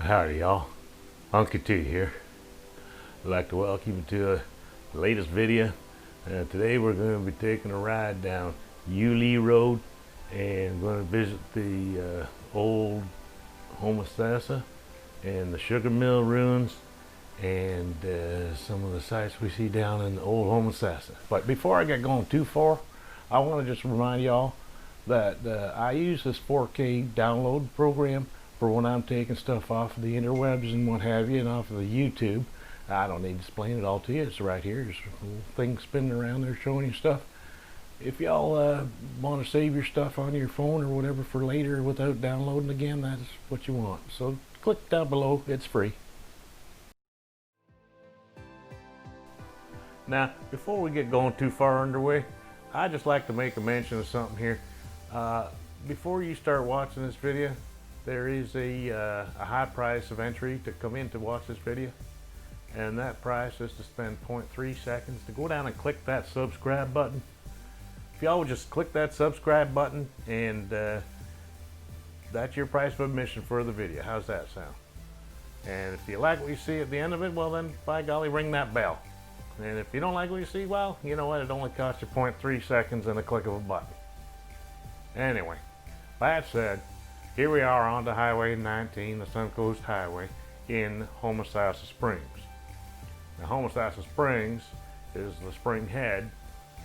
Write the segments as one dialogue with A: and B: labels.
A: Howdy y'all, Unky T here. I'd like to welcome you to the latest video. Today we're going to be taking a ride down Yulee Road and going to visit the Old Homosassa and the Sugarmill Ruins and some of the sights we see down in the Old Homosassa. But before I get going too far, I want to just remind y'all that I use this 4K download program for when I'm taking stuff off of the interwebs and what have you, and off of the YouTube. I don't need to explain it all to you. It's right here. There's a little thing spinning around there showing you stuff. If y'all want to save your stuff on your phone or whatever for later without downloading again, that's what you want. So click down below. It's free. Now, before we get going too far underway, I'd just like to make a mention of something here. Before you start watching this video, there is a high price of entry to come in to watch this video, and that price is to spend 0.3 seconds to go down and click that subscribe button. If y'all would just click that subscribe button, and that's your price of admission for the video. How's that sound? And if you like what you see at the end of it, well then, by golly, ring that bell. And if you don't like what you see, well, you know what, it only costs you 0.3 seconds and a click of a button. Anyway, that said, here we are on the Highway 19, the Suncoast Highway, in Homosassa Springs. Now, Homosassa Springs is the spring head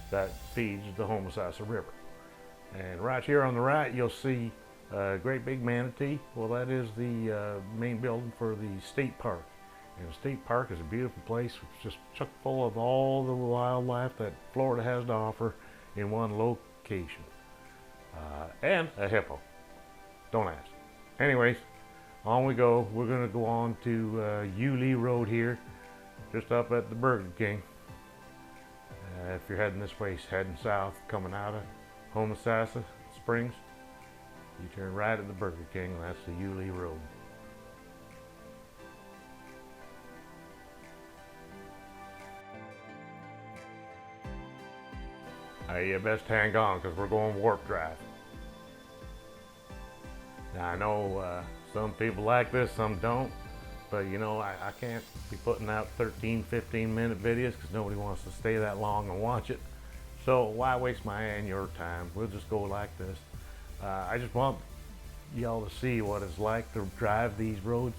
A: that feeds the Homosassa River. And right here on the right, you'll see a great big manatee. Well, that is the main building for the state park. And the state park is a beautiful place. It's just chock full of all the wildlife that Florida has to offer in one location. And a hippo. Don't ask. Anyways, on we go. We're going to go on to Yulee Road here, just up at the Burger King. If you're heading this way, heading south, coming out of Homosassa Springs, you turn right at the Burger King. That's the Yulee Road. You best hang on because we're going warp drive. Now, I know some people like this, some don't, but you know, I can't be putting out 13, 15-minute videos because nobody wants to stay that long and watch it. So why waste my and your time? We'll just go like this. I just want y'all to see what it's like to drive these roads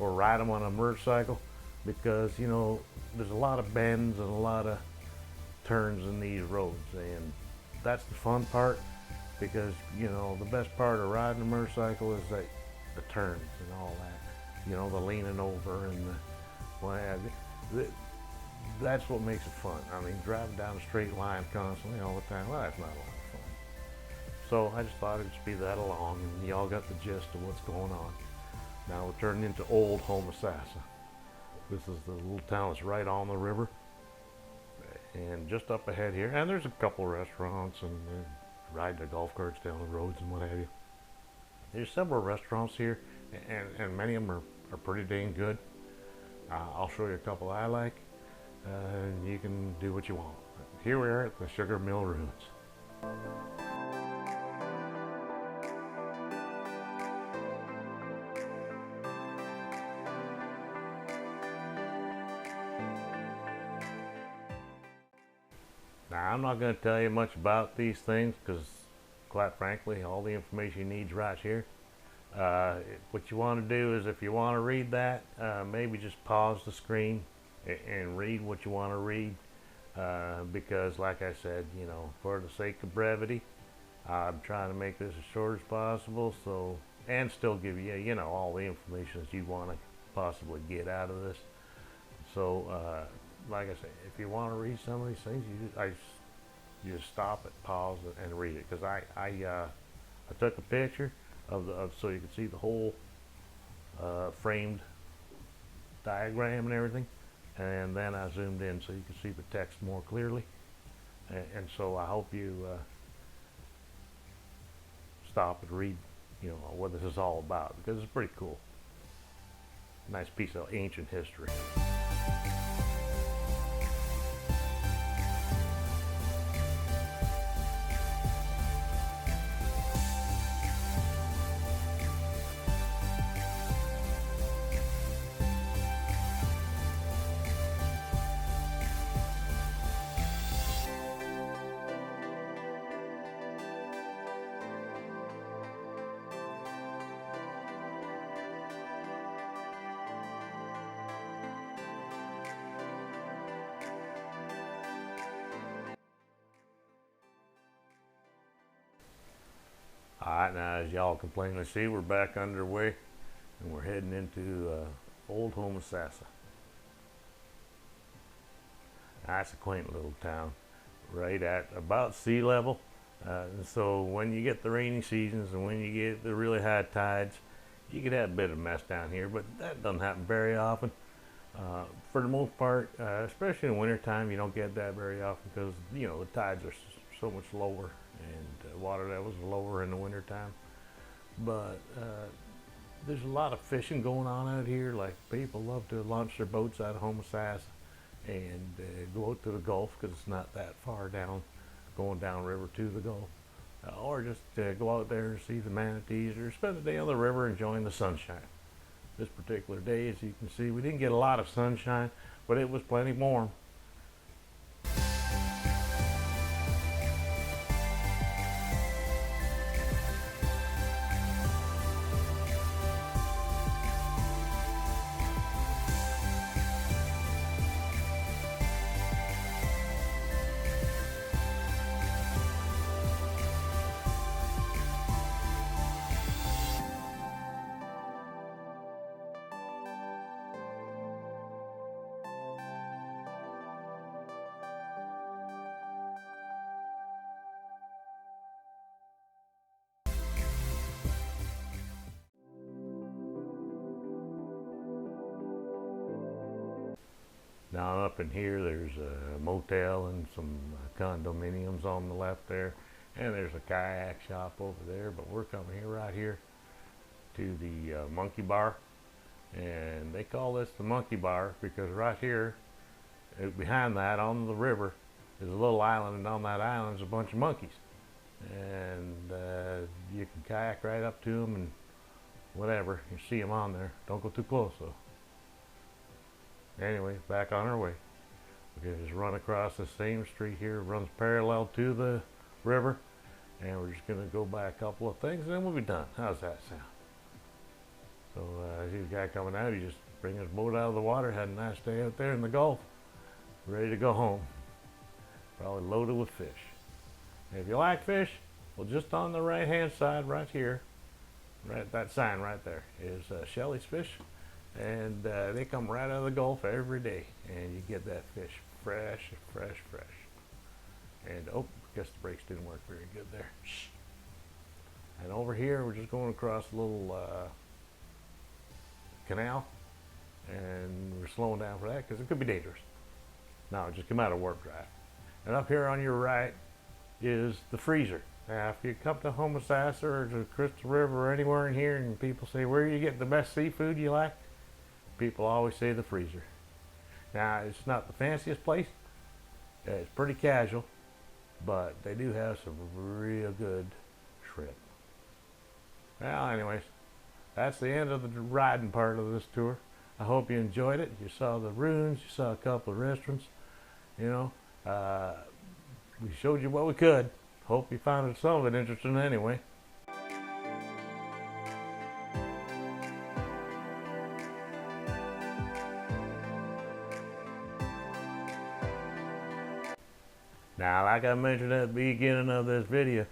A: or ride them on a motorcycle, because you know, there's a lot of bends and a lot of turns in these roads, and that's the fun part. Because, you know, the best part of riding a motorcycle is that the turns and all that. You know, the leaning over and the what have you. That's what makes it fun. I mean, driving down a straight line constantly all the time, well, that's not a lot of fun. So I just thought it'd just be that along, and y'all got the gist of what's going on. Now we're turning into Old Homosassa. This is the little town that's right on the river. And just up ahead here, and there's a couple restaurants and ride the golf carts down the roads and what have you. There's several restaurants here, and many of them are pretty dang good. I'll show you a couple I like, and you can do what you want. Here we are at the Sugarmill Ruins. Now, I'm not going to tell you much about these things because, quite frankly, all the information you need is right here. What you want to do is, if you want to read that, maybe just pause the screen and read what you want to read, because, like I said, you know, for the sake of brevity, I'm trying to make this as short as possible, so, and still give you, you know, all the information that you want to possibly get out of this. So, like I say, if you want to read some of these things, you just stop it, pause it, and read it. Because I took a picture of so you can see the whole framed diagram and everything, and then I zoomed in so you can see the text more clearly. And so I hope you stop and read, you know, what this is all about, because it's pretty cool. Nice piece of ancient history. Alright, now as y'all can plainly see, we're back underway and we're heading into Old Homosassa. That's a quaint little town, right at about sea level. And so when you get the rainy seasons and when you get the really high tides, you could have a bit of mess down here, but that doesn't happen very often. For the most part, especially in wintertime, you don't get that very often because, you know, the tides are so much lower and water levels are lower in the wintertime. But there's a lot of fishing going on out here. Like, people love to launch their boats out of Homosassa and go out to the Gulf because it's not that far down, going down river to the Gulf. Or just go out there and see the manatees or spend the day on the river enjoying the sunshine. This particular day, as you can see, we didn't get a lot of sunshine, but it was plenty warm. Now up in here, there's a motel and some condominiums on the left there, and there's a kayak shop over there. But we're coming here right here to the monkey bar, and they call this the monkey bar because right here, behind that on the river, is a little island, and on that island is a bunch of monkeys, and you can kayak right up to them and whatever. You see them on there. Don't go too close though. Anyway, back on our way. We're going to just run across the same street here, runs parallel to the river, and we're just going to go by a couple of things and then we'll be done. How's that sound? So I see the guy coming out. He just bring his boat out of the water, had a nice day out there in the Gulf, ready to go home, probably loaded with fish. And if you like fish, well, just on the right hand side right here, right, that sign right there is Shelley's Fish. And they come right out of the Gulf every day, and you get that fish fresh. And oh, I guess the brakes didn't work very good there. Shh. And over here, we're just going across a little canal, and we're slowing down for that because it could be dangerous. Now, just come out of warp drive. And up here on your right is the freezer. Now, if you come to Homosassa or to Crystal River or anywhere in here, and people say, where you get the best seafood you like? People always say the freezer. Now, it's not the fanciest place. It's pretty casual, but they do have some real good shrimp. Well, anyways, that's the end of the riding part of this tour. I hope you enjoyed it. You saw the ruins, you saw a couple of restaurants. You know, we showed you what we could. Hope you found some of it interesting anyway. Now, like I mentioned at the beginning of this video,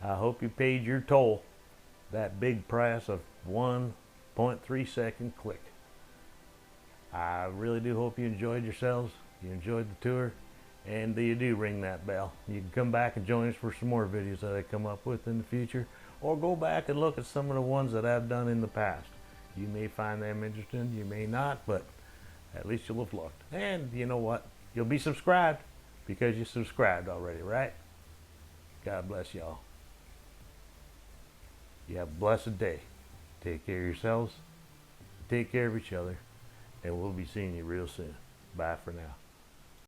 A: I hope you paid your toll. That big price of 1.3 second click. I really do hope you enjoyed yourselves, you enjoyed the tour, and you do ring that bell. You can come back and join us for some more videos that I come up with in the future, or go back and look at some of the ones that I've done in the past. You may find them interesting, you may not, but at least you'll have looked. And you know what? You'll be subscribed because you subscribed already, right? God bless y'all. You have a blessed day. Take care of yourselves, take care of each other, and we'll be seeing you real soon. Bye for now.